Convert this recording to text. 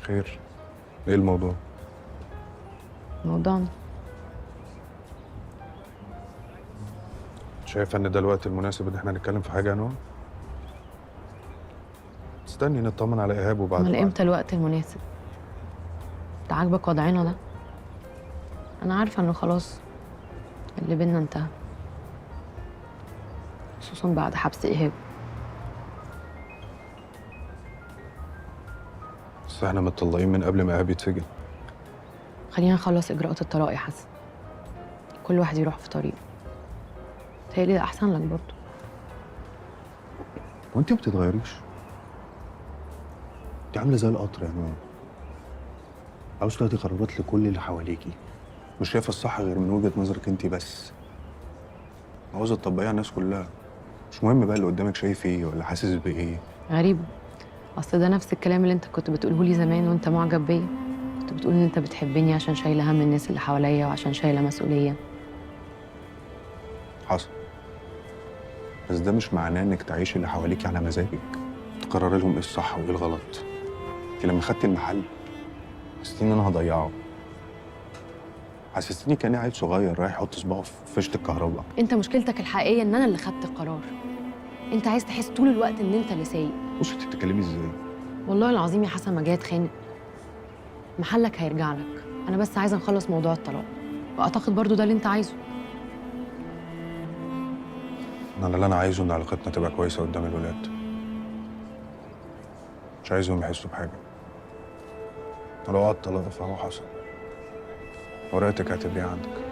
خير. ايه الموضوع؟ موضوعنا. شايفه ان ده الوقت المناسب ان احنا نتكلم في حاجه يا نوع؟ استني نطمن على ايهاب امال وبعد امتى الوقت المناسب؟ انت عاجبك وضعنا ده؟ انا عارفه انه خلاص اللي بينا انتهى، خصوصا بعد حبس ايهاب. بس احنا متطلقين من قبل ما ايهاب يتسجن. خلينا نخلص اجراءات الطلاق يا حسن، كل واحد يروح في طريقه. تهيألي ده احسن لك برضه. وانت ما بتتغيريش. انت عامله زي القطر يا نوع. عاوز تاخدي قرارات لكل اللي حواليكي، مش شايفه الصح غير من وجهه نظرك انت بس. عاوزه تطبقيها على الناس كلها، مش مهم بقى اللي قدامك شايف ايه ولا حاسس بايه. غريبه، اصل ده نفس الكلام اللي انت كنت بتقوله لي زمان وانت معجب بيا. كنت بتقول ان انت بتحبني عشان شايله هم الناس اللي حواليا وعشان شايله مسؤوليه. حصل، بس ده مش معناه انك تعيشي اللي حواليكي على مزاجك، تقرري لهم ايه الصح وايه الغلط. انت لما خدتي المحل حسيتيني ان انا هضيعه، حسستيني كاني عيل صغير رايح يحط صباعه في فيشه الكهرباء. انت مشكلتك الحقيقيه ان انا اللي خدت القرار. انت عايز تحس طول الوقت ان انت اللي سايق. بصي انت بتتكلمي ازاي؟ والله العظيم يا حسن ما جاي اتخانق، محلك هيرجع لك. انا بس عايزه نخلص موضوع الطلاق، واعتقد برضو ده اللي انت عايزه. انا اللي انا عايزه ان علاقتنا تبقى كويسه قدام الولاد، مش عايزهم يحسوا بحاجه. ولو قعدت طلاق فهو حصل، ورقتك هتبقى عندك.